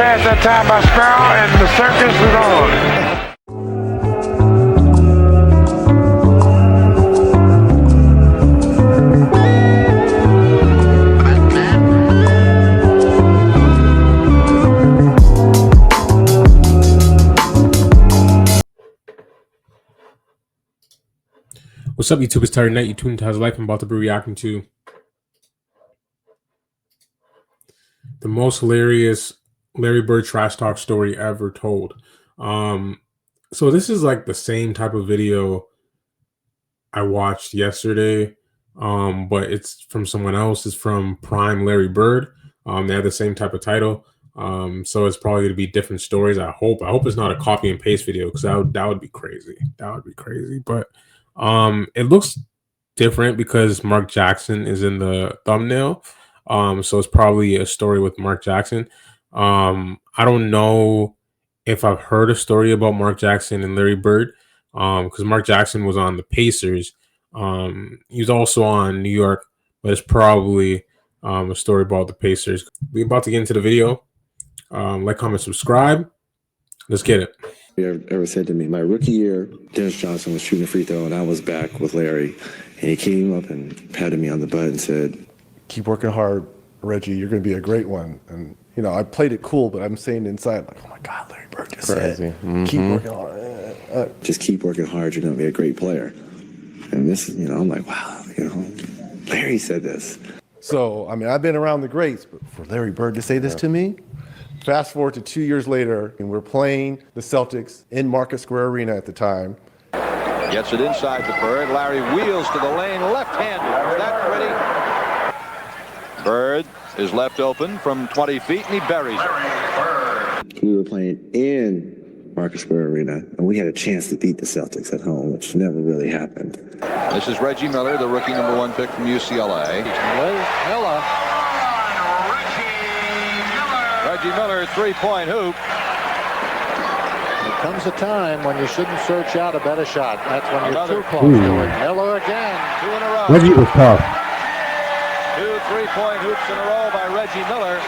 past that time by Sparrow, and the circus was on. What's up, YouTube? It's Terry Knight. You tuned to How's Life. I'm about to be reacting to the most hilarious Larry Bird trash talk story ever told. So this is like the same type of video I watched yesterday, but it's from someone else. It's from Prime Larry Bird. They have the same type of title. So it's probably going to be different stories. I hope it's not a copy and paste video, because that would be crazy. That would be crazy. But it looks different because Mark Jackson is in the thumbnail. So it's probably a story with Mark Jackson. I don't know if I've heard a story about Mark Jackson and Larry Bird, because Mark Jackson was on the Pacers. He was also on New York, but it's probably a story about the Pacers. We're about to get into the video. Like, comment, subscribe. Let's get it. You ever said to me, my rookie year, Dennis Johnson was shooting a free throw, and I was back with Larry, and he came up and patted me on the butt and said, "Keep working hard, Reggie. You're going to be a great one." And you know, I played it cool, but I'm saying inside, like, "Oh my God, Larry Bird just said, keep working hard. Just keep working hard. You're going to be a great player." And this, you know, I'm like, wow, you know, Larry said this. So, I mean, I've been around the greats, but for Larry Bird to say this to me. Fast forward to 2 years later, and we're playing the Celtics in Market Square Arena at the time. Gets it inside the Bird. Larry wheels to the lane, left-handed. Is that pretty? Bird is left open from 20 feet, and he buries it. We were playing in Market Square Arena, and we had a chance to beat the Celtics at home, which never really happened. This is Reggie Miller, the rookie #1 pick from UCLA. Miller. Reggie Miller, three-point hoop. There comes a time when you shouldn't search out a better shot. That's when you're too close to it. Miller again. Two in a row. Reggie was tough. 2 3-point hoops in a row by Reggie Miller.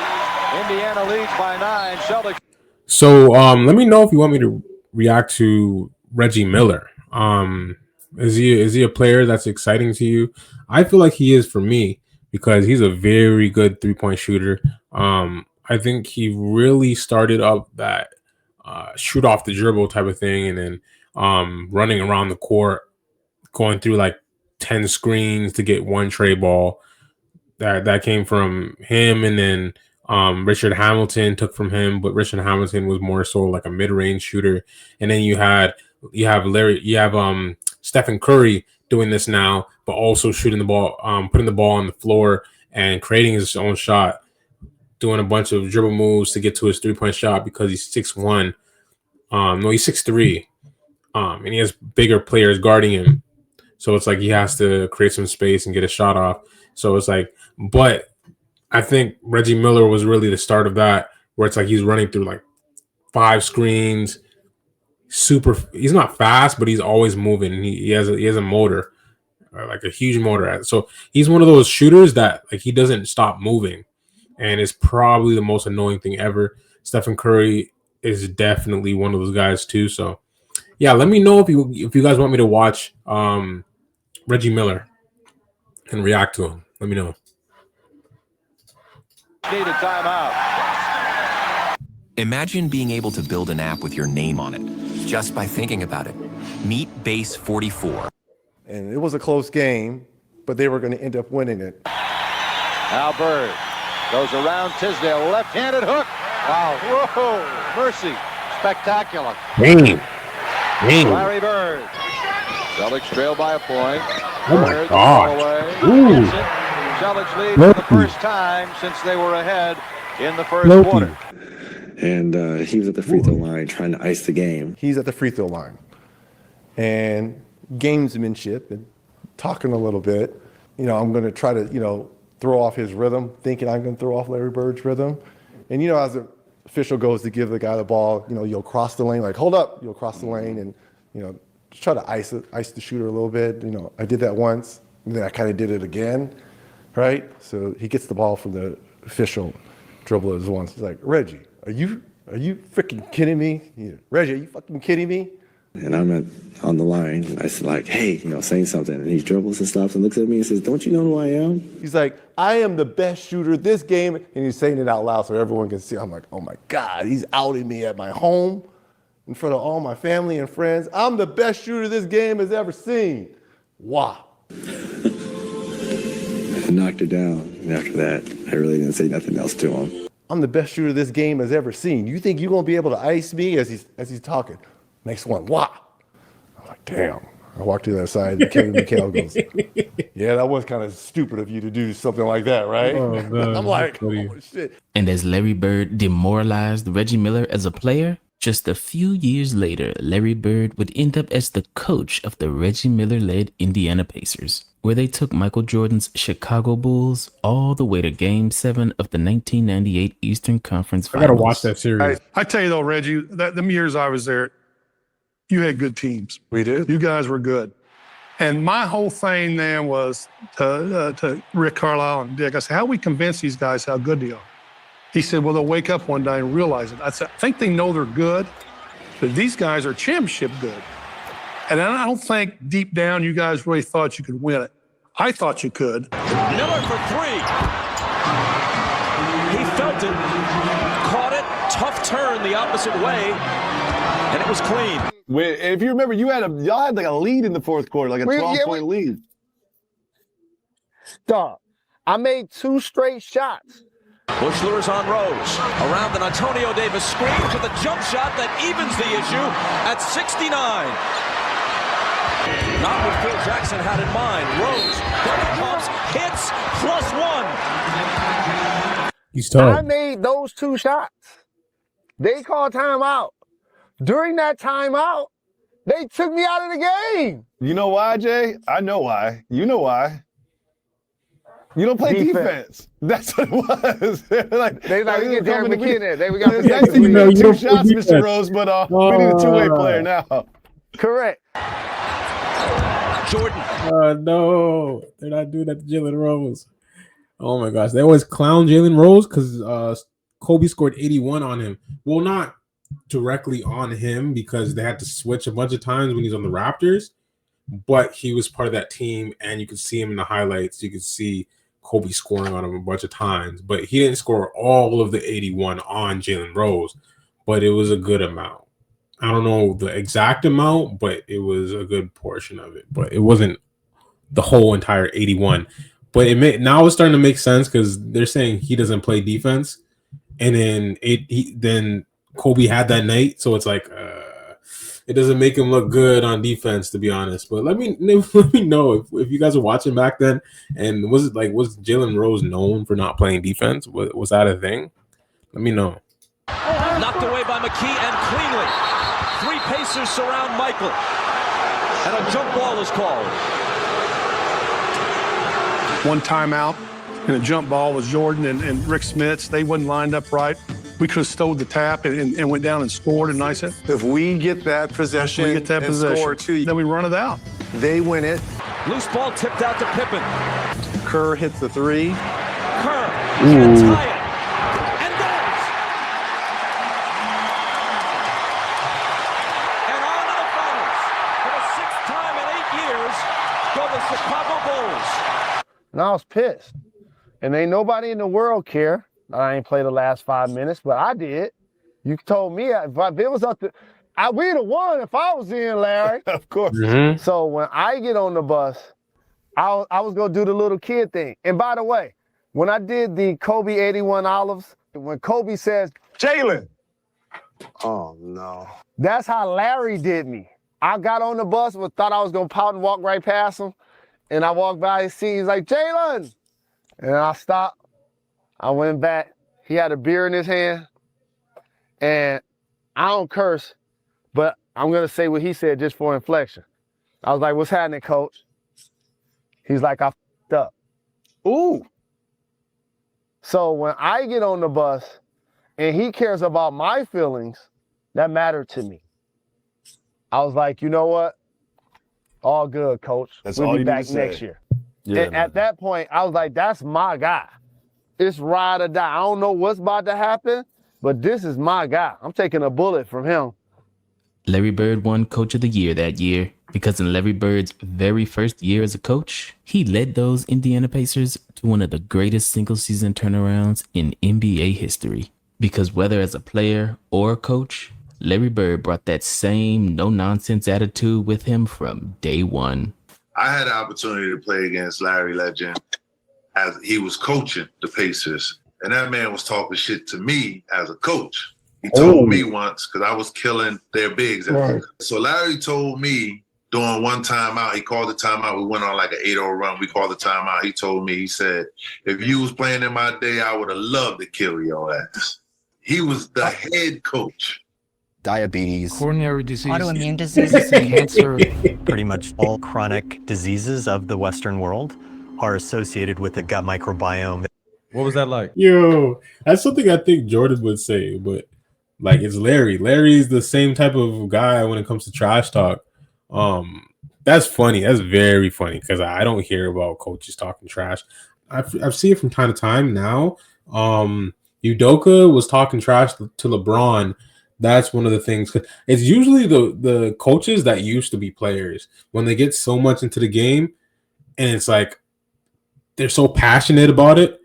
Indiana leads by 9. Celtics. So let me know if you want me to react to Reggie Miller. Is he a player that's exciting to you? I feel like he is for me, because he's a very good three-point shooter. I think he really started up that shoot off the dribble type of thing, and then running around the court, going through like 10 screens to get one tray ball. That came from him, and then Richard Hamilton took from him, but Richard Hamilton was more so like a mid-range shooter. And then you have Stephen Curry doing this now, but also shooting the ball, putting the ball on the floor and creating his own shot, doing a bunch of dribble moves to get to his three-point shot, because he's 6'1". No, he's 6'3", and he has bigger players guarding him. So it's like he has to create some space and get a shot off. So it's like, but I think Reggie Miller was really the start of that, where it's like he's running through like 5 screens. He's not fast, but he's always moving. And he has a motor, like a huge motor. So he's one of those shooters that like he doesn't stop moving, and it's probably the most annoying thing ever. Stephen Curry is definitely one of those guys too. So yeah, let me know if you guys want me to watch Reggie Miller and react to him. Let me know. Need a timeout. Imagine being able to build an app with your name on it just by thinking about it. Meet Base 44. And it was a close game, but they were going to end up winning it. Now Bird goes around Tisdale, left-handed hook. Wow. Whoa. Mercy. Spectacular. Dang. Larry Bird. Celtics trail by a point. Oh my God. Ooh. Celtics lead for the first time since they were ahead in the first quarter. And he was at the free throw line trying to ice the game. He's at the free throw line. And gamesmanship and talking a little bit. You know, I'm going to try to, you know, throw off his rhythm, thinking I'm going to throw off Larry Bird's rhythm. And, you know, as the official goes to give the guy the ball, you know, you'll cross the lane, like, hold up, you'll cross the lane and, you know, just try to ice the shooter a little bit. You know, I did that once, and then I kind of did it again, right? So he gets the ball from the official, dribblers once. He's like, Reggie, Are you freaking kidding me? Reggie, are you fucking kidding me? And I'm on the line, and I said, like, hey, saying something. And he dribbles and stops and looks at me and says, don't you know who I am? He's like, I am the best shooter this game. And he's saying it out loud so everyone can see. I'm like, oh my God, he's outing me at my home in front of all my family and friends. I'm the best shooter this game has ever seen. Wow. I knocked it down. And after that, I really didn't say nothing else to him. I'm the best shooter this game has ever seen. You think you're going to be able to ice me as he's talking? Next one, wow. I'm like, damn. I walked to the other side and Kevin McHale goes, yeah, that was kind of stupid of you to do something like that, right? Oh, man, I'm like, funny. oh, shit. And as Larry Bird demoralized Reggie Miller as a player, just a few years later, Larry Bird would end up as the coach of the Reggie Miller-led Indiana Pacers, where they took Michael Jordan's Chicago Bulls all the way to Game 7 of the 1998 Eastern Conference I Finals. gotta watch that series. I tell you though, Reggie, them years I was there, you had good teams. We did. You guys were good. And my whole thing then was to Rick Carlisle and Dick, I said, how do we convince these guys how good they are? He said, well, they'll wake up one day and realize it. I said, I think they know they're good, but these guys are championship good. And I don't think deep down you guys really thought you could win it. I thought you could. Miller for three. He felt it, caught it, tough turn the opposite way, and it was clean. If you remember, y'all had like a lead in the fourth quarter, like a 12-point lead. Stop. I made 2 straight shots. Bushler is on Rose. Around an Antonio Davis screen with a jump shot that evens the issue at 69. Not what Phil Jackson had in mind. Rose, double pumps, hits, +1. He's tough. I made those 2 shots. They called timeout. During that timeout, they took me out of the game. You know why, Jay? I know why. You know why. You don't play defense. That's what it was. like, they like, we get Darren McKinnon. We got the next thing you know, 2 shots, Mr. Rose, but we need a two-way player now. Correct. Jordan. No, they're not doing that to Jalen Rose. Oh my gosh, they always clown Jalen Rose because Kobe scored 81 on him. Well, not directly on him because they had to switch a bunch of times when he's on the Raptors, but he was part of that team, and you could see him in the highlights. You could see Kobe scoring on him a bunch of times, but he didn't score all of the 81 on Jalen Rose, but it was a good amount. I don't know the exact amount, but it was a good portion of it, but it wasn't the whole entire 81. But now it's starting to make sense because they're saying he doesn't play defense, and then then Kobe had that night, so it's like it doesn't make him look good on defense, to be honest. But let me know if you guys were watching back then, and was Jalen Rose known for not playing defense? Was that a thing? Let me know. Knocked away by McKee and cleanly. 3 Pacers surround Michael, and a jump ball is called. One timeout, and a jump ball was Jordan and Rick Smits. They wasn't lined up right. We could have stole the tap and went down and scored a nice hit. If we get that possession score too, then we run it out. They win it. Loose ball tipped out to Pippen. Kerr hits the 3. Kerr can tie it. And does. And on to the finals. For the 6th time in 8 years, go the Chicago Bulls. And I was pissed. And ain't nobody in the world care. I ain't played the last 5 minutes, but I did. You told me if it was up to, we'd have won if I was in, Larry. Of course. Mm-hmm. So when I get on the bus, I was gonna do the little kid thing. And by the way, when I did the Kobe 81 Olives, when Kobe says, Jalen. Oh no. that's how Larry did me. I got on the bus, thought I was gonna pout and walk right past him, and I walked by his seat. He's like, Jalen, and I stopped. I went back. He had a beer in his hand. And I don't curse, but I'm going to say what he said just for inflection. I was like, what's happening, coach? He's like, I f***ed up. Ooh. So when I get on the bus and he cares about my feelings, that mattered to me. I was like, you know what? All good, coach. We'll be back next year. Yeah, and at that point, I was like, that's my guy. It's ride or die. I don't know what's about to happen, but this is my guy. I'm taking a bullet from him. Larry Bird won Coach of the Year that year because in Larry Bird's very first year as a coach, he led those Indiana Pacers to one of the greatest single-season turnarounds in NBA history. Because whether as a player or a coach, Larry Bird brought that same no-nonsense attitude with him from day one. I had the opportunity to play against Larry Legend as he was coaching the Pacers. And that man was talking shit to me as a coach. He told me once, because I was killing their bigs. Right. So Larry told me during one timeout, he called the timeout. We went on like an 8-0 run. We called the timeout. He told me, he said, if you was playing in my day, I would have loved to kill your ass. He was the head coach. Diabetes, coronary disease, autoimmune diseases, cancer. Pretty much all chronic diseases of the Western world are associated with the gut microbiome. What was that like? Yo, that's something I think Jordan would say, but like it's Larry. Larry's the same type of guy when it comes to trash talk. That's funny. That's very funny because I don't hear about coaches talking trash. I've seen it from time to time now. Udoka was talking trash to LeBron. That's one of the things. It's usually the coaches that used to be players when they get so much into the game, and it's like they're so passionate about it.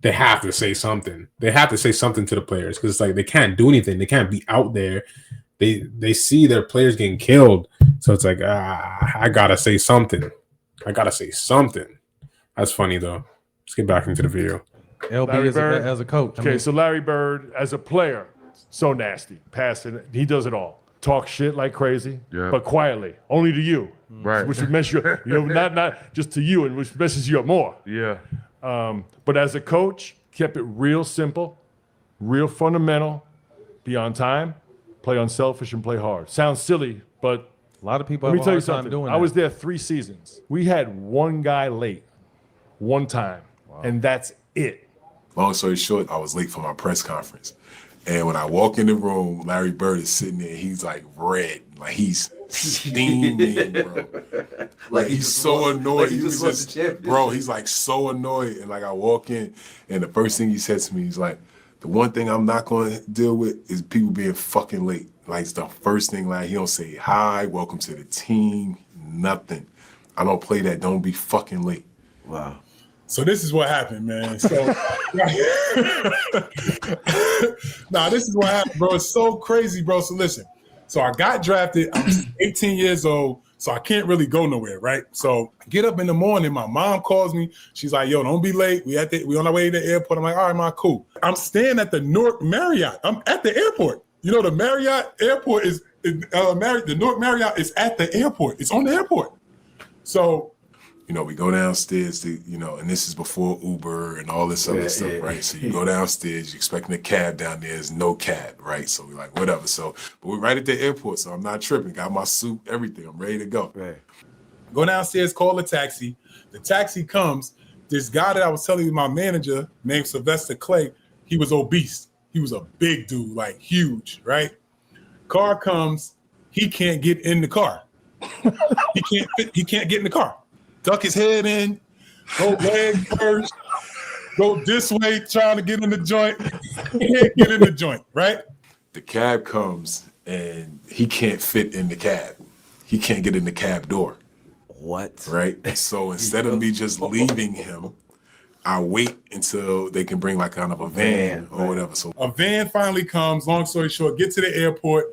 They have to say something. They have to say something to the players because it's like they can't do anything. They can't be out there. They see their players getting killed, so it's like I gotta say something. I gotta say something. That's funny though. Let's get back into the video. LB as a coach. Okay, so Larry Bird as a player, so nasty, passing. He does it all. Talk shit like crazy, but quietly, only to you, right? Which would mess you, not just to you, and which messes you up more. Yeah. But as a coach, kept it real simple, real fundamental. Be on time, play unselfish, and play hard. Sounds silly, but a lot of people. Let me tell you something. something. Doing I was there 3 seasons. We had one guy late, one time, and that's it. Long story short, I was late for my press conference. And when I walk in the room, Larry Bird is sitting there. He's like red, like he's steaming, bro. Like he's so annoyed. Like he just wants the championship. Bro, he's like so annoyed. And like I walk in, and the first thing he said to me, he's like, "The one thing I'm not going to deal with is people being fucking late." Like it's the first thing. Like he don't say hi, welcome to the team, nothing. I don't play that. Don't be fucking late. Wow. So this is what happened, man. So, this is what happened, bro. It's so crazy, bro. So listen. So I got drafted. I'm 18 years old, so I can't really go nowhere, right? So I get up in the morning. My mom calls me. She's like, "Yo, don't be late. We on our way to the airport." I'm like, "All right, man, cool." I'm staying at the Newark Marriott. I'm at the airport. You know, the Marriott airport is the Newark Marriott is at the airport. It's on the airport. So. You know, we go downstairs to, and this is before Uber and all this other stuff, right? So you go downstairs, you're expecting a cab down there, there's no cab, right? So we're like, whatever. So, but we're right at the airport, so I'm not tripping. Got my suit, everything. I'm ready to go. Right. Go downstairs, call a taxi. The taxi comes. This guy that I was telling you, my manager, named Sylvester Clay, he was obese. He was a big dude, like huge, right? Car comes, he can't get in the car. He can't get in the car. Duck his head in, go leg first, go this way, trying to get in the joint. He can't get in the joint, right? The cab comes and he can't fit in the cab. He can't get in the cab door. What? Right? So instead of me just leaving him, I wait until they can bring like kind of a van or whatever. So a van finally comes, long story short, get to the airport.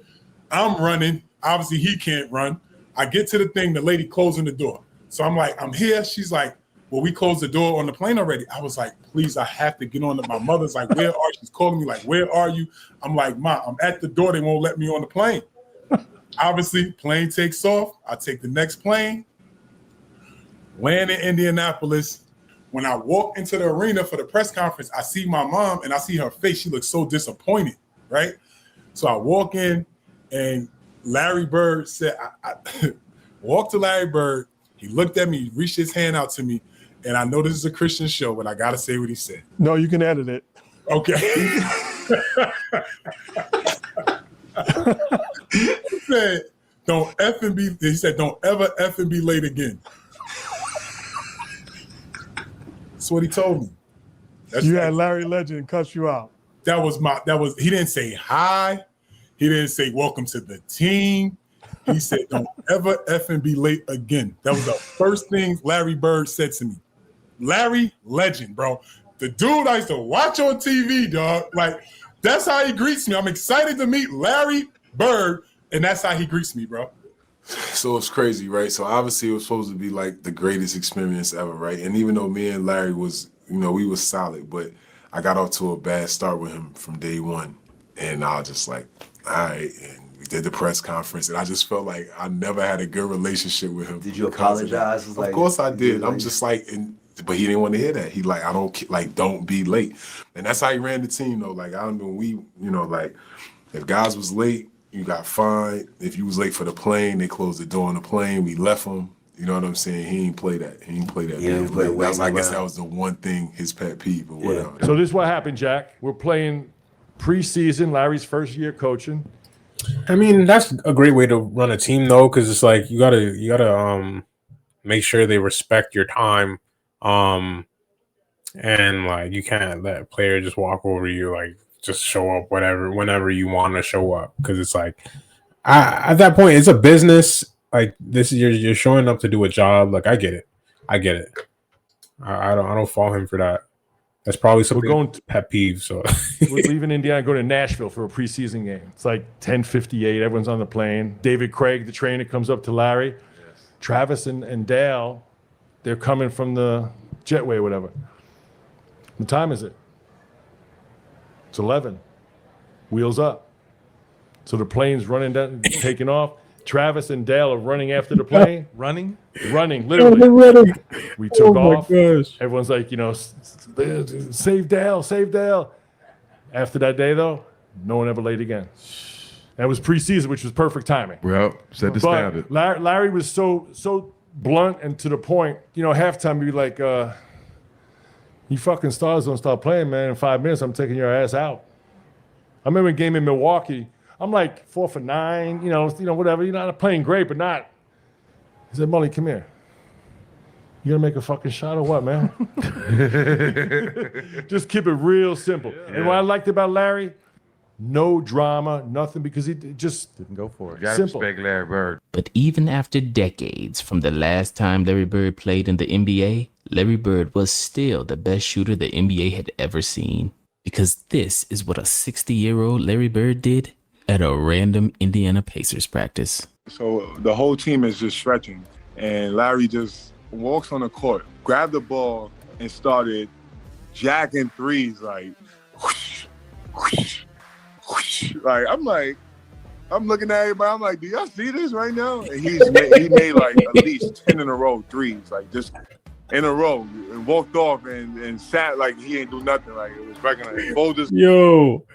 I'm running. Obviously, he can't run. I get to the thing, the lady closing the door. So I'm like, I'm here. She's like, well, we closed the door on the plane already. I was like, please, I have to get on. My mother's like, where are you? She's calling me like, where are you? I'm like, Ma, I'm at the door. They won't let me on the plane. Obviously, plane takes off. I take the next plane, land in Indianapolis. When I walk into the arena for the press conference, I see my mom and I see her face. She looks so disappointed, right? So I walk in and Larry Bird said, I walked to Larry Bird. He looked at me, reached his hand out to me, and I know this is a Christian show, but I got to say what he said. No, you can edit it. Okay. He said, don't ever effing be late again. That's what he told me. You had Larry Legend cuss you out. He didn't say hi. He didn't say welcome to the team. He said, don't ever effing be late again. That was the first thing Larry Bird said to me. Larry, legend, bro. The dude I used to watch on TV, dog. Like, that's how he greets me. I'm excited to meet Larry Bird, and that's how he greets me, bro. So it's crazy, right? So obviously it was supposed to be like the greatest experience ever, right? And even though me and Larry was, we was solid, but I got off to a bad start with him from day one. And I was just like, all right. And we did the press conference, and I just felt like I never had a good relationship with him. Did you apologize? Of course I did. I'm just like, but he didn't want to hear that. He like, don't be late. And that's how he ran the team, though. Like, I don't know, like, if guys was late, you got fined. If you was late for the plane, they closed the door on the plane. We left him. You know what I'm saying? He ain't play that. He ain't play that. I guess that was the one thing, his pet peeve or whatever. So this is what happened, Jack. We're playing preseason, Larry's first year coaching. I mean, that's a great way to run a team, though, because it's like you gotta make sure they respect your time, and like you can't let a player just walk over you, like just show up whenever you want to show up, because it's like at that point it's a business. Like this is you're showing up to do a job. Like I get it. I don't fault him for that. That's probably something pet peeve. So we're leaving Indiana, going to Nashville for a preseason game. It's like 10:58. Everyone's on the plane. David Craig, the trainer, comes up to Larry. Yes. Travis and Dale, they're coming from the jetway or whatever. What time is it? It's 11. Wheels up. So the plane's running down, taking off. Travis and Dale are running after the plane. Running, literally. We took off. Gosh. Everyone's like, save Dale, save Dale. After that day, though, no one ever late again. That was preseason, which was perfect timing. Well, set the standard. Larry was so blunt and to the point. Halftime, he'd be like, you fucking stars don't start playing, man. In 5 minutes, I'm taking your ass out. I remember a game in Milwaukee. I'm like 4 for 9, whatever. You're not playing great, but not. He said, Mully, come here. You gonna make a fucking shot or what, man? Just keep it real simple. Yeah. And what I liked about Larry, no drama, nothing, because he just didn't go for it. Gotta respect Larry Bird. But even after decades from the last time Larry Bird played in the NBA, Larry Bird was still the best shooter the NBA had ever seen. Because this is what a 60-year-old Larry Bird did at a random Indiana Pacers practice. So the whole team is just stretching, and Larry just walks on the court, grabbed the ball, and started jacking threes like, whoosh, whoosh, whoosh. Like I'm looking at everybody. I'm like, do y'all see this right now? And he made like at least 10 in a row threes, like just in a row, and walked off and sat like he ain't do nothing. Like it was recognized. Yo.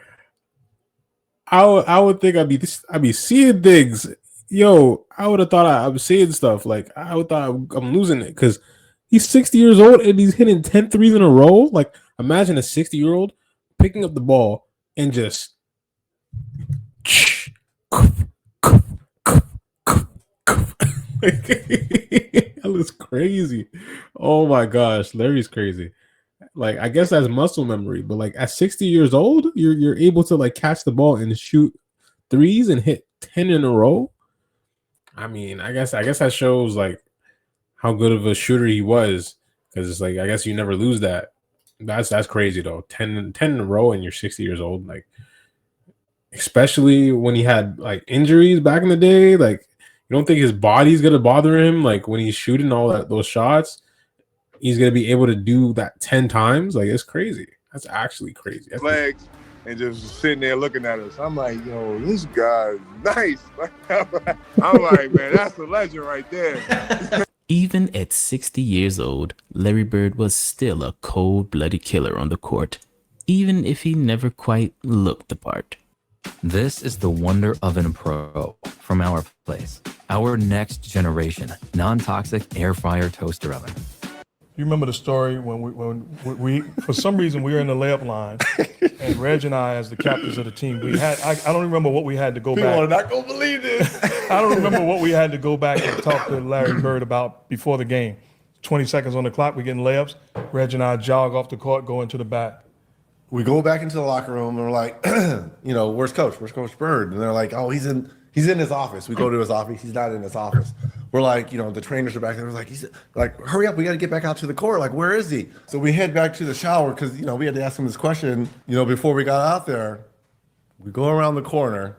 I would think I'd be seeing things. Yo, I would have thought I'm seeing stuff. Like I would thought I'm losing it because he's 60 years old and he's hitting 10 threes in a row. Like imagine a 60-year-old picking up the ball and just that looks crazy. Oh my gosh, Larry's crazy. Like I guess that's muscle memory, but like at 60 years old, you're able to like catch the ball and shoot threes and hit 10 in a row. I mean, I guess that shows like how good of a shooter he was, because it's like I guess you never lose that. That's crazy though. 10 in a row and you're 60 years old, like especially when he had like injuries back in the day. Like you don't think his body's gonna bother him like when he's shooting those shots? He's gonna be able to do that 10 times. Like it's crazy. That's actually crazy. Legs and just sitting there looking at us. I'm like, yo, this guy's nice. I'm like, man, that's a legend right there. Even at 60 years old, Larry Bird was still a cold-blooded killer on the court, even if he never quite looked the part. This is the wonder oven pro from our place. Our next generation non-toxic air fryer toaster oven. You remember the story when we for some reason we were in the layup line, and Reg and I, as the captains of the team, we had I don't remember what we had to go back. People are not gonna believe this. I don't remember what we had to go back and talk to Larry Bird about before the game. 20 seconds on the clock, we getting layups. Reg and I jog off the court, go into the back. we go back into the locker room and we're like, you know, where's Coach? Where's Coach Bird? And they're like, oh, he's in his office. We go to his office. He's not in his office. We're like, you know, the trainers are back there. We're like, he's like, hurry up. We got to get back out to the court. Like, where is he? So we head back to the shower because, you know, we had to ask him this question, you know, before we got out there. We go around the corner.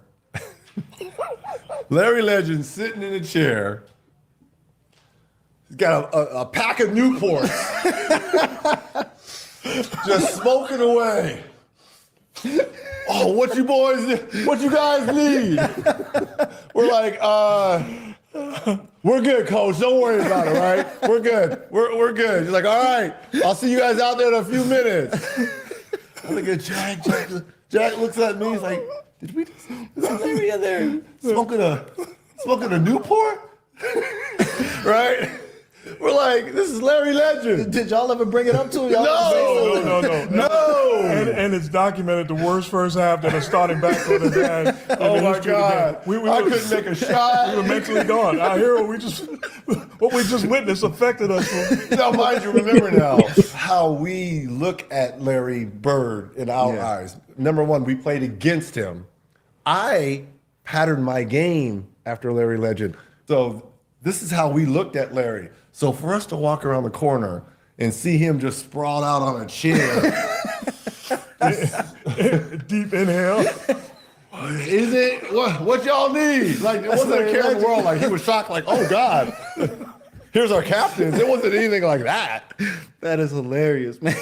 Larry Legend sitting in a chair. He's got a pack of Newports. Just smoking away. Oh, what you guys need? We're like, we're good, Coach. Don't worry about it, right? We're good. We're good. He's like, all right, I'll see you guys out there in a few minutes. I look at Jack. Jack looks at me. He's like, is Larry in there smoking a Newport? Right? We're like, this is Larry Legend. Did y'all ever bring it up to him? No. And it's documented the worst first half that a starting backcourt has had. Oh my God! I couldn't make a shot. We were mentally gone. Our hero, what we just witnessed affected us. Now, mind you, remember now how we look at Larry Bird in our eyes. Number one, we played against him. I patterned my game after Larry Legend. So this is how we looked at Larry. So for us to walk around the corner and see him just sprawled out on a chair. Deep inhale. Is it? What y'all need? Like, it wasn't a care in the world. Like, he was shocked, like, oh, God. Here's our captains. It wasn't anything like that. That is hilarious, man.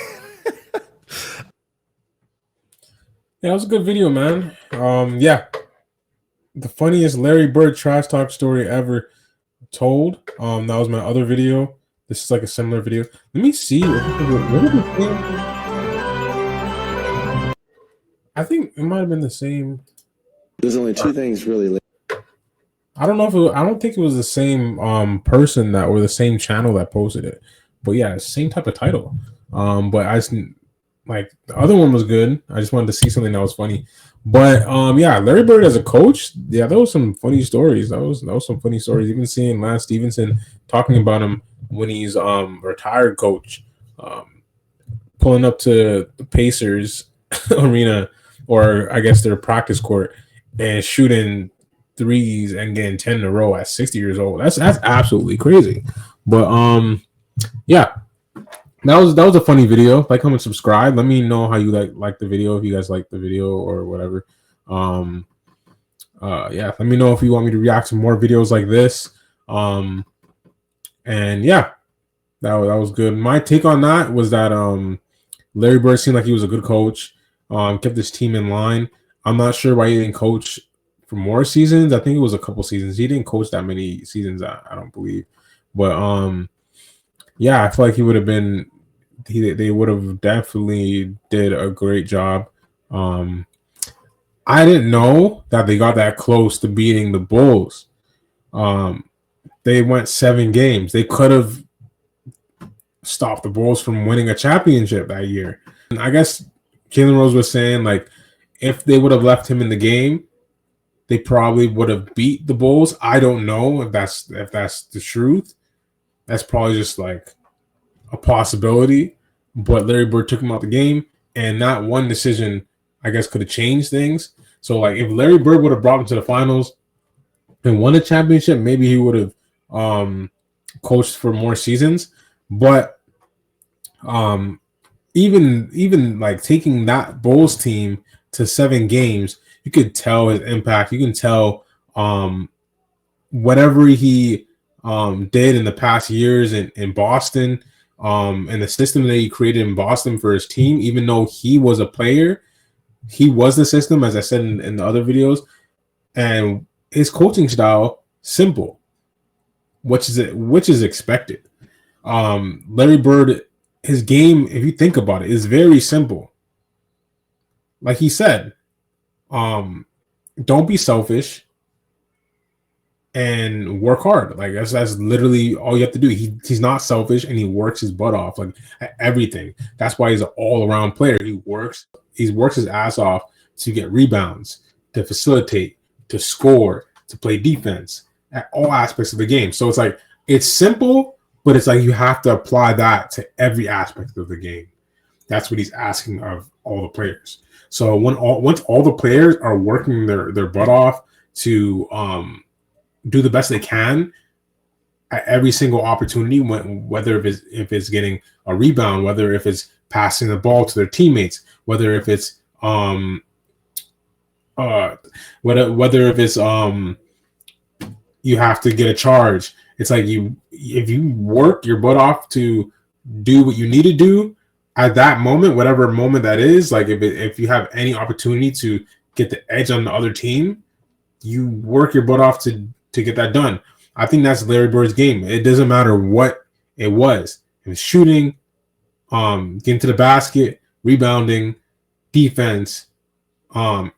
Yeah, that was a good video, man. Yeah. The funniest Larry Bird trash talk story ever told. That was my other video. This is like a similar video. Let me see. I think it might have been the same. There's only two things really. I don't know if I don't think it was the same person that or the same channel that posted it. But yeah, same type of title. But I just like the other one was good. I just wanted to see something that was funny. But yeah, Larry Bird as a coach, yeah, there was some funny stories. That was some funny stories. Even seeing Lance Stevenson talking about him when he's retired coach, pulling up to the Pacers arena, or I guess their practice court, and shooting threes and getting 10 in a row at 60 years old. That's absolutely crazy. But yeah. That was a funny video. Like, comment, subscribe. Let me know how you like the video, if you guys like the video or whatever. Yeah, let me know if you want me to react to more videos like this. And yeah, that was good. My take on that was that Larry Bird seemed like he was a good coach. Kept his team in line. I'm not sure why he didn't coach for more seasons. I think it was a couple seasons. He didn't coach that many seasons, I don't believe. But yeah, I feel like he would have been. They would have definitely did a great job. I didn't know that they got that close to beating the Bulls. They went 7 games. They could have stopped the Bulls from winning a championship that year. And I guess Jalen Rose was saying, like, if they would have left him in the game, they probably would have beat the Bulls. I don't know if that's the truth. That's probably just like a possibility. But Larry Bird took him out the game, and that one decision, I guess, could have changed things. So, like, if Larry Bird would have brought him to the finals and won a championship, maybe he would have coached for more seasons. But even like taking that Bulls team to 7 games, you could tell his impact. You can tell whatever he did in the past years in Boston, and the system that he created in Boston for his team. Even though he was a player, he was the system, as I said in the other videos. And his coaching style, simple, which is expected. Larry Bird, his game, if you think about it, is very simple. Like he said, don't be selfish and work hard. Like that's literally all you have to do. He's not selfish, and he works his butt off, like at everything. That's why he's an all-around player. He works his ass off to get rebounds, to facilitate, to score, to play defense at all aspects of the game. So it's like, it's simple, but it's like you have to apply that to every aspect of the game. That's what he's asking of all the players. So once all the players are working their butt off to do the best they can at every single opportunity, whether if it's getting a rebound, whether if it's passing the ball to their teammates, whether if it's whether if it's you have to get a charge. It's like if you work your butt off to do what you need to do at that moment, whatever moment that is, like if you have any opportunity to get the edge on the other team, you work your butt off to get that done. I think that's Larry Bird's game. It doesn't matter what it was. It was shooting, getting to the basket, rebounding, defense,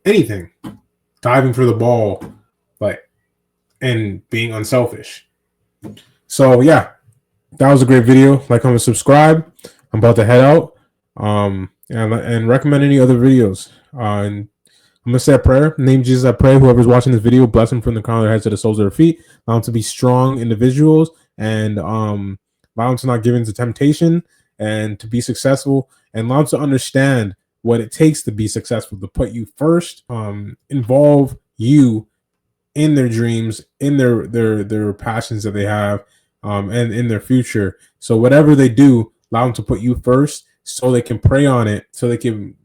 anything, diving for the ball, and being unselfish. So yeah, that was a great video. Like, comment, subscribe. I'm about to head out, and recommend any other videos. And I'm gonna say a prayer. In the name of Jesus, I pray whoever's watching this video, bless them from the crown of their heads to the soles of their feet. Allow them to be strong individuals, and allow them to not give in to temptation, and to be successful, and allow them to understand what it takes to be successful, to put you first, involve you in their dreams, in their passions that they have, and in their future. So whatever they do, allow them to put you first, so they can pray on it, so they can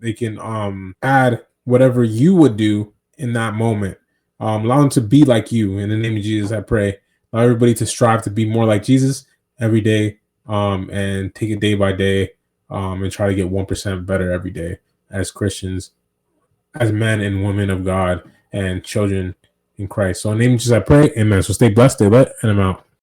add whatever you would do in that moment. Allow them to be like you. In the name of Jesus, I pray. Allow everybody to strive to be more like Jesus every day, and take it day by day, and try to get 1% better every day as Christians, as men and women of God, and children in Christ. So in the name of Jesus, I pray. Amen. So stay blessed, stay lit, and I'm out.